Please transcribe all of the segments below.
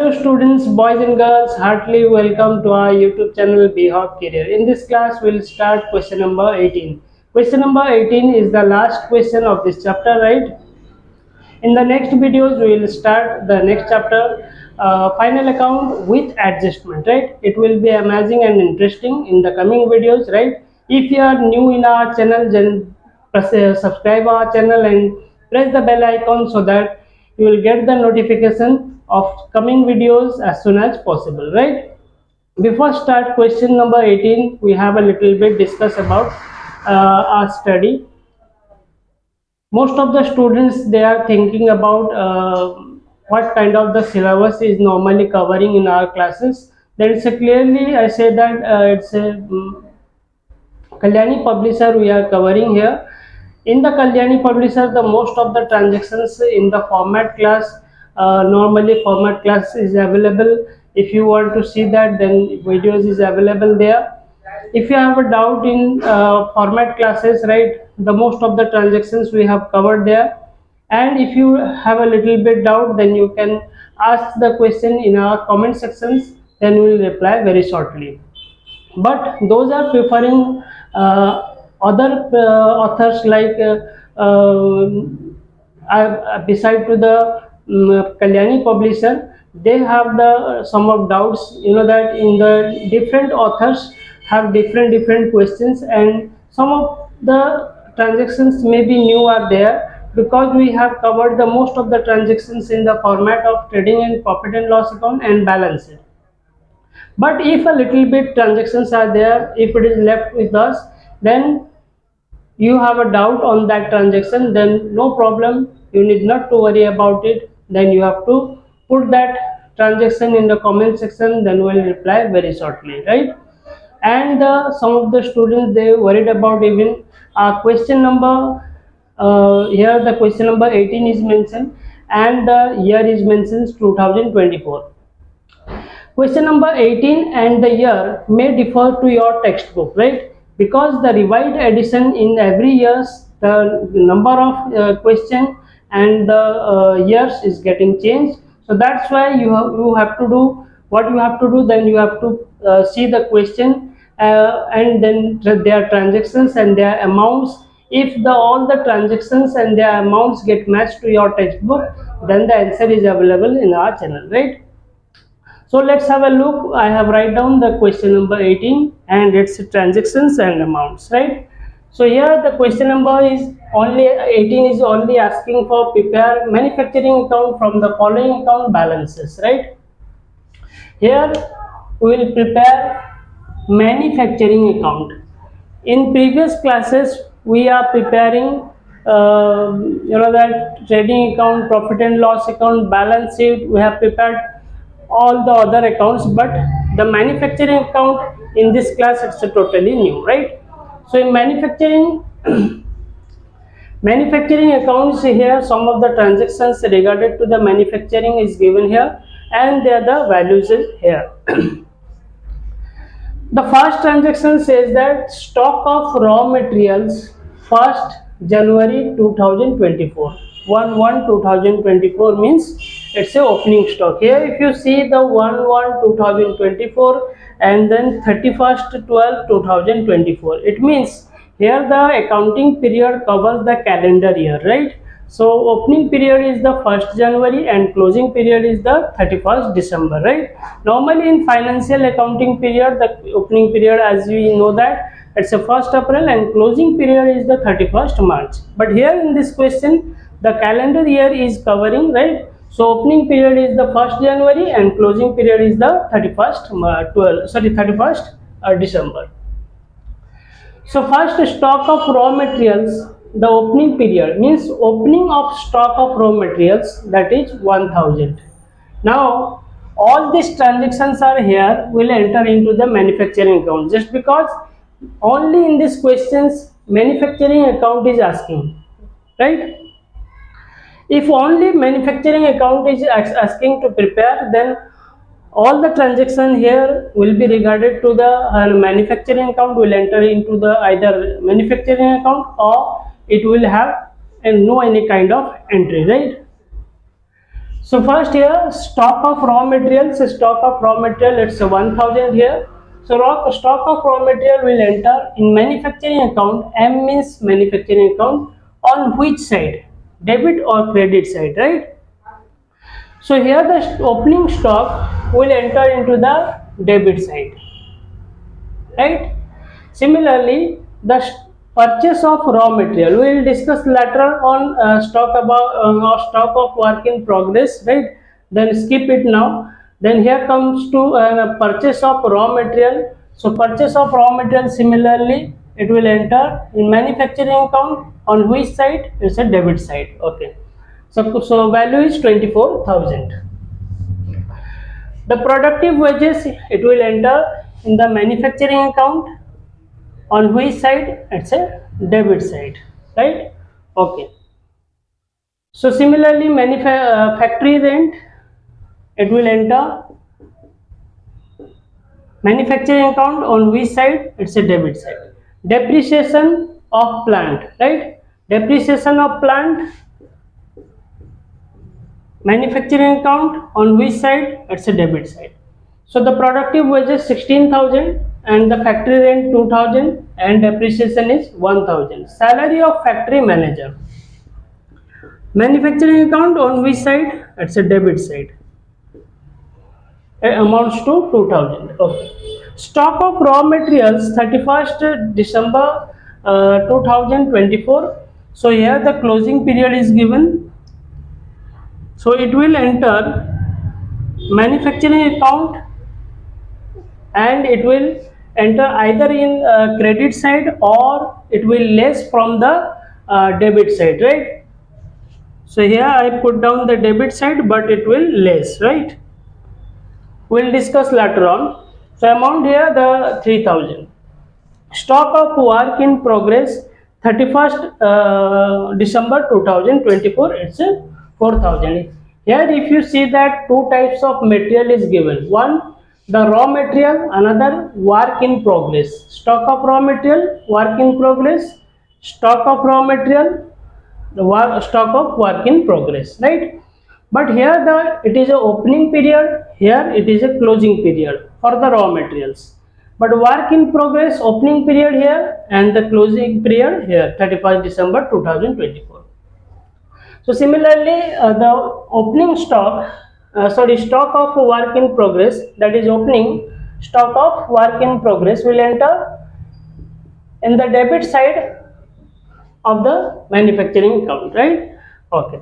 Hello students, boys and girls, heartily welcome to our YouTube channel BHOP Career. In this class, we'll start question number 18. Question number 18 is the last question of this chapter, right? In the next videos, we will start the next chapter, final account with adjustment, right? It will be amazing and interesting in the coming videos, right? If you are new in our channel, then subscribe our channel and press the bell icon so that you will get the notification of coming videos as soon as possible, right? Before start question number 18, we have a little bit discuss about our study. Most of the students, they are thinking about what kind of the syllabus is normally covering in our classes. There is a clearly I say that it's a Kalyani publisher we are covering here. In the Kalyani publisher, the most of the transactions in the format class, normally format class is available. If you want to see that, then videos is available there. If you have a doubt in format classes, right, the most of the transactions we have covered there. And if you have a little bit doubt, then you can ask the question in our comment sections, then we will reply very shortly. But those are preferring other authors like beside to the Kalyani publisher, they have the some of doubts, you know, that in the different authors have different questions, and some of the transactions may be new are there, because we have covered the most of the transactions in the format of trading and profit and loss account and balance sheet. But if a little bit transactions are there, if it is left with us, then you have a doubt on that transaction, then no problem, you need not to worry about it. Then you have to put that transaction in the comment section, then we will reply very shortly, right? And some of the students, they worried about even question number, here the question number 18 is mentioned and the year is mentioned 2024. Question number 18 and the year may differ to your textbook, right? Because the revised edition in every years, the number of question and the years is getting changed. So that's why you have to do what you have to do. Then you have to see the question and then their transactions and their amounts. If all the transactions and their amounts get matched to your textbook, then the answer is available in our channel, right? So let's have a look. I have write down the question number 18 and its transactions and amounts, right? So here the question number is only 18 is only asking for prepare manufacturing account from the following account balances, right? Here we will prepare manufacturing account. In previous classes we are preparing you know, that trading account, profit and loss account, balance sheet. We have prepared all the other accounts, but the manufacturing account in this class, it's a totally new, right? So in manufacturing manufacturing accounts, here some of the transactions regarded to the manufacturing is given here, and there the values is here. The first transaction says that stock of raw materials 1st January 2024. 1/1/2024 means it's a opening stock. Here if you see the 1/1/2024 and then 31st/12/2024, it means here the accounting period covers the calendar year, right? So opening period is the 1st January and closing period is the 31st December, right? Normally in financial accounting period, the opening period, as we know that, it's a 1st April and closing period is the 31st March. But here in this question, the calendar year is covering, right? So opening period is the 1st January and closing period is the 31st December. So first, stock of raw materials, the opening period means opening of stock of raw materials, that is 1000. Now all these transactions are here will enter into the manufacturing account, just because only in these questions manufacturing account is asking, right? If only manufacturing account is asking to prepare, then all the transaction here will be regarded to the manufacturing account, will enter into the either manufacturing account or it will have no any kind of entry, right? So first here, stock of raw materials, stock of raw material, it's 1000 here. So stock of raw material will enter in manufacturing account. M means manufacturing account. On which side? Debit or credit side, right? So here the opening stock will enter into the debit side, right? Similarly, the purchase of raw material we will discuss later on, stock of work in progress, right? Then skip it now. Then here comes to purchase of raw material. So purchase of raw material, similarly it will enter in manufacturing account. On which side? It's a debit side. Okay. So value is 24,000. The productive wages, it will enter in the manufacturing account. On which side? It's a debit side, right? Okay. So similarly, factory rent, it will enter manufacturing account. On which side? It's a debit side. Depreciation of plant, right? Depreciation of plant, manufacturing account. On which side? It's a debit side. So the productive wages 16,000 and the factory rent 2,000 and depreciation is 1,000. Salary of factory manager. Manufacturing account, on which side? It's a debit side. It amounts to 2,000. Okay. Stock of raw materials 31st December 2024. So here the closing period is given. So it will enter manufacturing account and it will enter either in credit side or it will less from the debit side, right? So here I put down the debit side, but it will less, right? We'll discuss later on. So amount here the 3,000. Stock of work in progress 31st December 2024, it's 4,000. Here if you see that two types of material is given. One, the raw material, another work in progress. Stock of raw material, work in progress. Stock of raw material, the stock of work in progress, right? But here it is a opening period, here it is a closing period for the raw materials. But work in progress, opening period here and the closing period here, 31st December 2024. So similarly, the opening stock, stock of work in progress, that is opening stock of work in progress will enter in the debit side of the manufacturing account, right? Okay.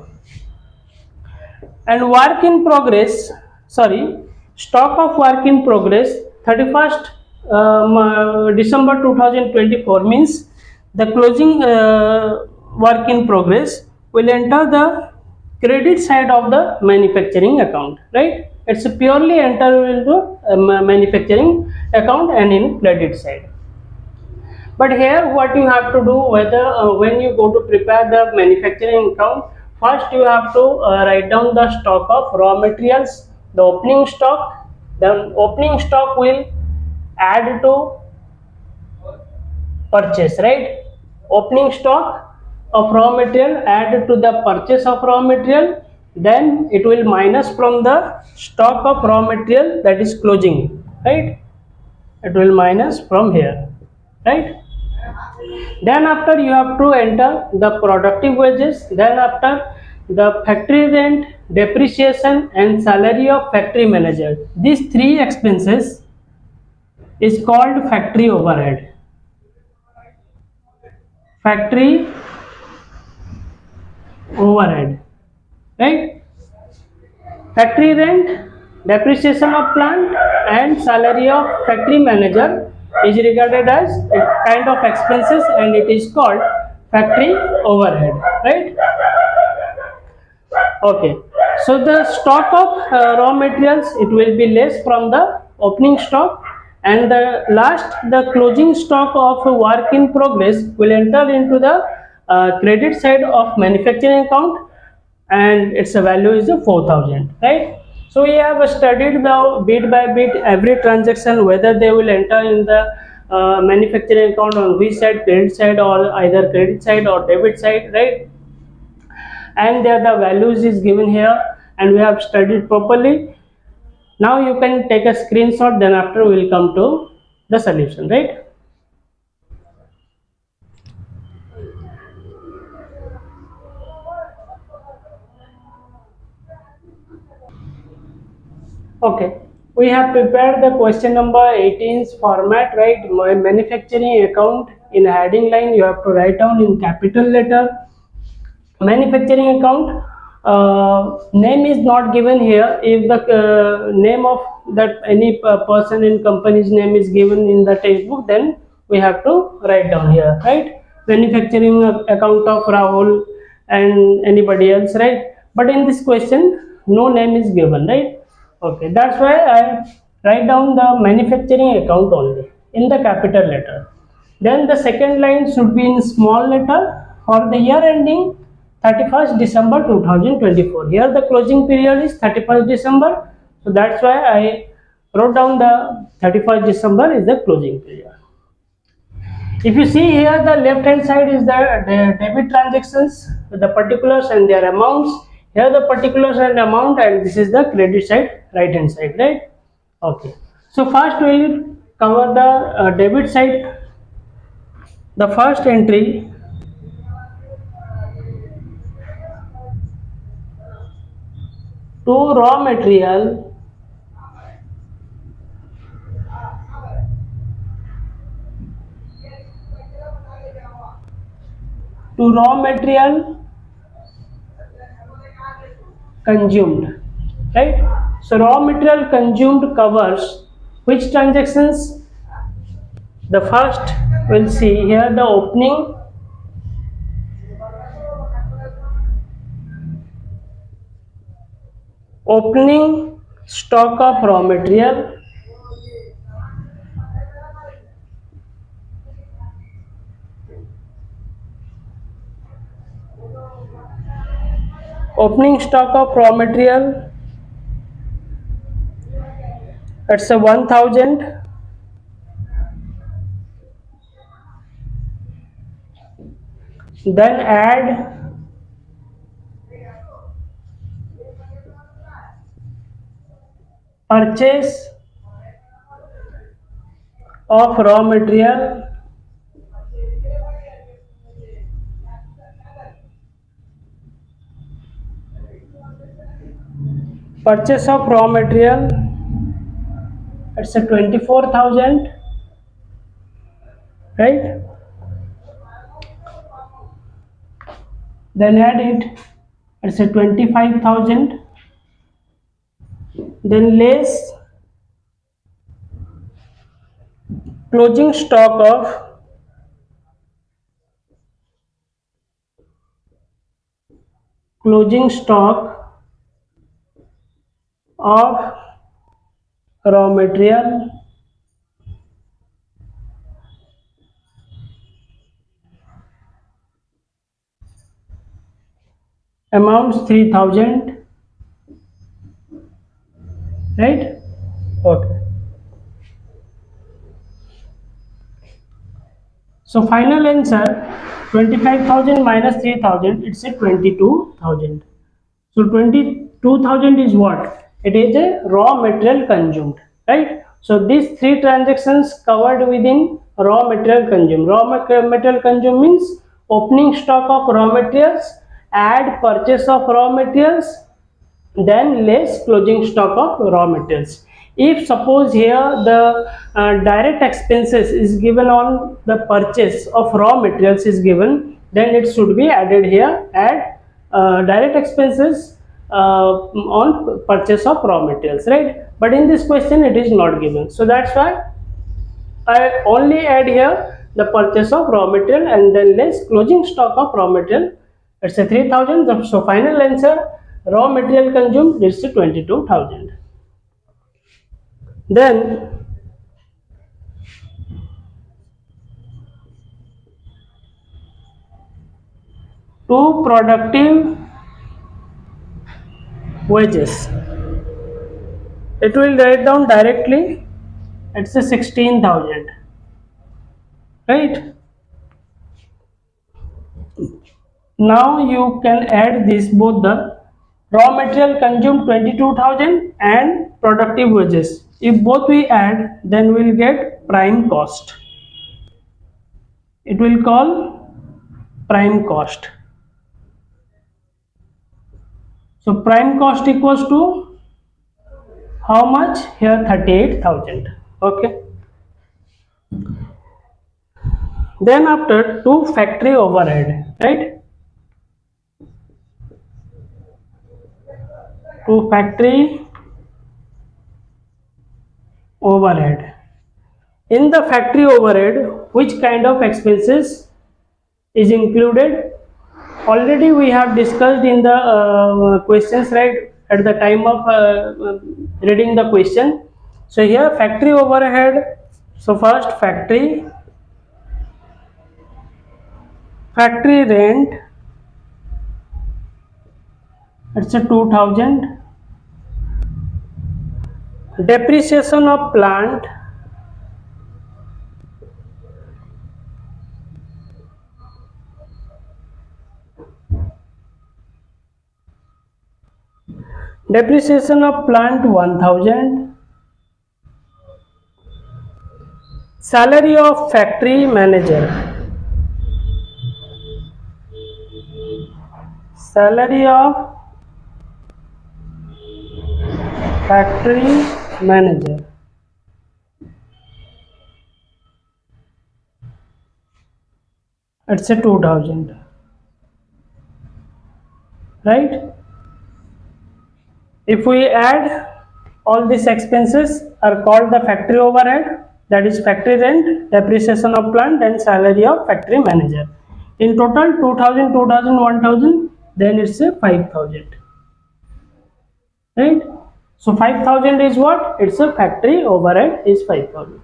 And work in progress, stock of work in progress 31st December 2024 means the closing work in progress will enter the credit side of the manufacturing account, right? It's purely enter into manufacturing account and in credit side. But here what you have to do, whether when you go to prepare the manufacturing account, first you have to write down the stock of raw materials, the opening stock. The opening stock will add to purchase, right? Opening stock of raw material add to the purchase of raw material, then it will minus from the stock of raw material, that is closing, right? It will minus from here, right? Then after you have to enter the productive wages, then after the factory rent, depreciation and salary of factory manager. These three expenses is called factory overhead. Factory overhead, right? Factory rent, depreciation of plant and salary of factory manager is regarded as a kind of expenses and it is called factory overhead, right? Okay, so the stock of raw materials, it will be less from the opening stock, and the closing stock of work in progress will enter into the credit side of manufacturing account and its value is 4,000, right? So we have studied now bit by bit every transaction, whether they will enter in the manufacturing account on which side, credit side or either credit side or debit side, right? And there the values is given here. and we have studied properly. Now you can take a screenshot, then after we will come to the solution, right? Okay, we have prepared the question number 18's format, right? My manufacturing account, in heading line you have to write down in capital letter manufacturing account. Name is not given here. If the name of that any person in company's name is given in the textbook, then we have to write down here, right? Manufacturing account of Rahul and anybody else, right? But in this question no name is given, right? Okay, that's why I write down the manufacturing account only in the capital letter. Then the second line should be in small letter for the year ending 31st December 2024. Here the closing period is 31st December. So that's why I wrote down the 31st December is the closing period. If you see here, the left hand side is the debit transactions, the particulars and their amounts. Here the particulars and amount, and this is the credit side, right hand side, right? Okay. So first we will cover the debit side. The first entry to raw material to raw material consumed, right? So raw material consumed covers which transactions? The first we'll see here the opening stock of raw material, opening stock of raw material, it's a 1000. Then add purchase of raw material, purchase of raw material, it's a 24,000, right? Then add it, it's a 25,000. Then less closing stock of closing stock of raw material, amounts 3000, right? Okay. So final answer 25,000 minus 3000, it's a 22,000. So 22,000 is what? It is a raw material consumed, right? So these three transactions covered within raw material consumed. Raw material consumed means opening stock of raw materials, add purchase of raw materials, then less closing stock of raw materials. If suppose here the direct expenses is given on the purchase of raw materials is given, then it should be added here. Add direct expenses on purchase of raw materials, right? But in this question it is not given, so that's why I only add here the purchase of raw material and then less closing stock of raw material. It's a 3000. So final answer raw material consumed is 22,000. Then to productive wages, it will write down directly. It's a 16,000, right? Now you can add this both the raw material consumed 22,000 and productive wages. If both we add, then we will get prime cost. It will call prime cost. So prime cost equals to how much? Here 38,000. Okay. Then after to factory overhead, right? To factory overhead. In the factory overhead, which kind of expenses is included? Already we have discussed in the questions, right, at the time of reading the question. So here factory overhead. So first factory rent, it's a 2000. Depreciation of plant, depreciation of plant 1000. Salary of factory manager, salary of factory manager, it's a 2000, right? If we add, all these expenses are called the factory overhead, that is factory rent, depreciation of plant and salary of factory manager. In total 2000, 2000, 1000, then it's a 5000, right? So 5000 is what? It's a factory overhead is 5000.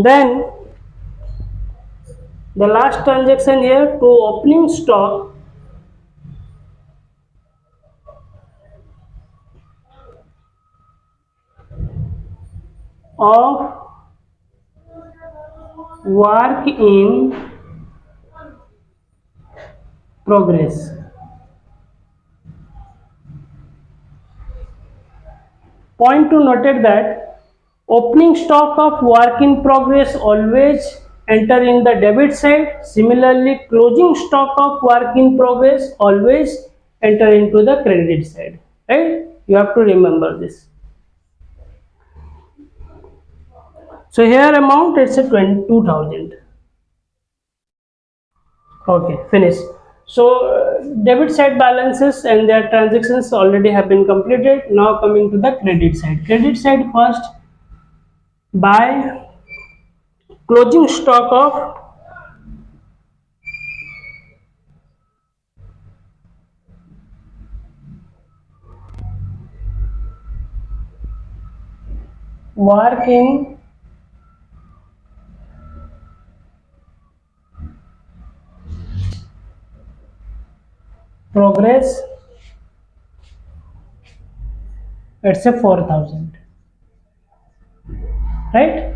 Then the last transaction here, to opening stock of work in progress. Point to noted that opening stock of work in progress always enter in the debit side. Similarly, closing stock of work in progress always enter into the credit side, right? You have to remember this. So here amount, it's a 22,000. Okay, finish. So debit side balances and their transactions already have been completed. Now coming to the credit side. Credit side first, buy closing stock of work in progress, it's a 4,000, right?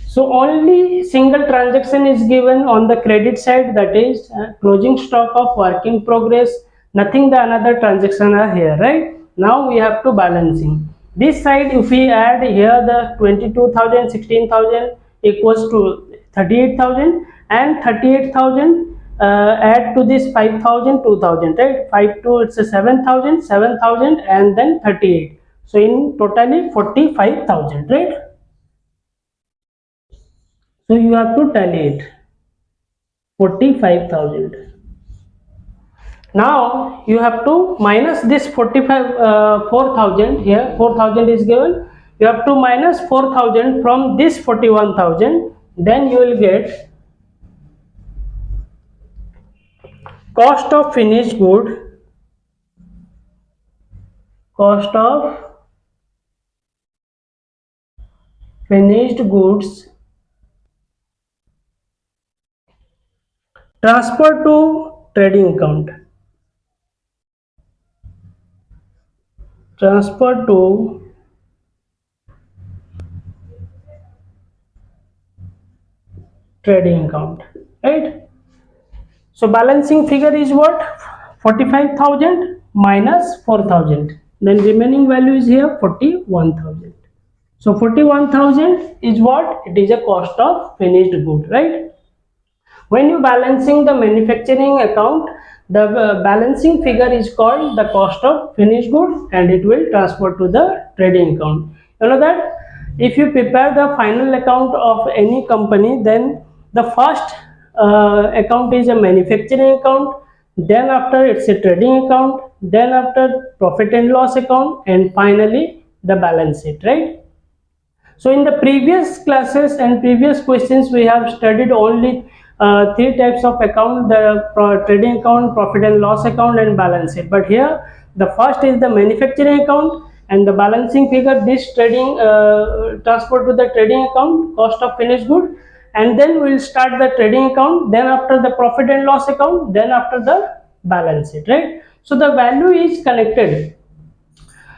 So only single transaction is given on the credit side, that is closing stock of work in progress. Nothing the another transaction are here, right? Now we have to balancing. This side, if we add here the 22,000, 16,000 equals to 38,000, and 38,000 add to this 5,000, 2,000, right? 5 to it's a 7,000, 7,000 and then 38. So in totally 45,000, right? So you have to tally it, 45,000. Now you have to minus this 4,000 here, 4,000 is given. You have to minus 4,000 from this 41,000. Then you will get cost of finished good, cost of finished goods transfer to trading account. Transfer to trading account, right? So balancing figure is what? 45,000 minus 4,000, then remaining value is here 41,000. So 41,000 is what? It is a cost of finished good, right? When you balancing the manufacturing account, the balancing figure is called the cost of finished good, and it will transfer to the trading account. You know that if you prepare the final account of any company, then the first account is a manufacturing account, then after it's a trading account, then after profit and loss account, and finally the balance sheet, right? So in the previous classes and previous questions, we have studied only three types of account: the trading account, profit and loss account, and balance sheet. But here, the first is the manufacturing account, and the balancing figure, this trading transfer to the trading account, cost of finished good, and then we will start the trading account, then after the profit and loss account, then after the balance sheet, right? So the value is connected.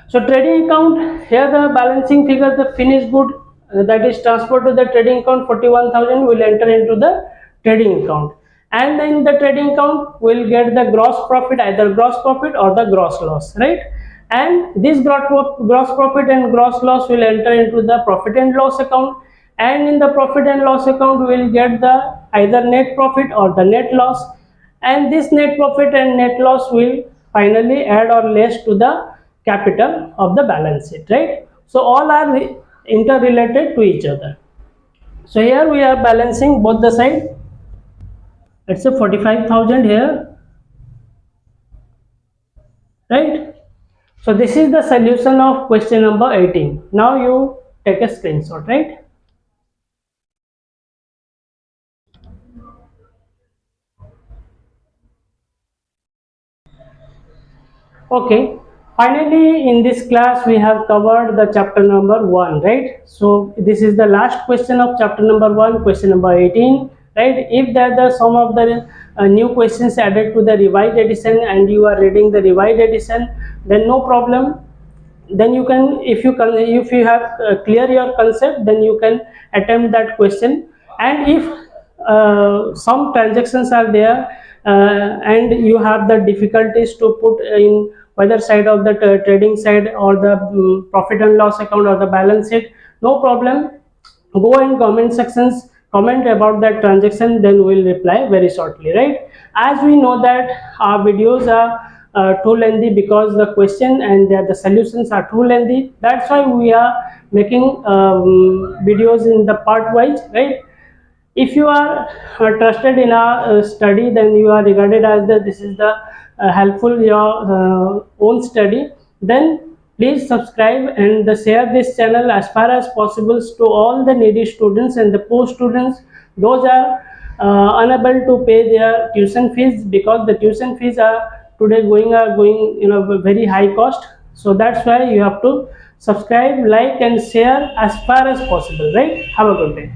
So trading account, here the balancing figure, the finished good that is transferred to the trading account 41,000 will enter into the trading account, and then the trading account will get the gross profit, either gross profit or the gross loss, right? And this gross profit and gross loss will enter into the profit and loss account, and in the profit and loss account we will get the either net profit or the net loss, and this net profit and net loss will finally add or less to the capital of the balance sheet, right? So all are interrelated to each other. So here we are balancing both the side. It's a 45,000 here, right? So this is the solution of question number 18. Now you take a screenshot, right? Okay, finally in this class we have covered the chapter number 1, right? So this is the last question of chapter number 1, question number 18, right? If there are some of the new questions added to the revised edition and you are reading the revised edition, then no problem. Then you can, if you have clear your concept, then you can attempt that question. And if some transactions are there and you have the difficulties to put in whether side of the trading side or the profit and loss account or the balance sheet, no problem, go in comment sections, comment about that transaction, then we will reply very shortly, right? As we know that our videos are too lengthy because the question and the solutions are too lengthy, that's why we are making videos in the part wise, right? If you are trusted in our study, then you are regarded as this is the helpful your own study, then please subscribe and share this channel as far as possible to all the needy students and the poor students. Those are unable to pay their tuition fees, because the tuition fees are today going very high cost. So that's why you have to subscribe, like and share as far as possible, right? Have a good day.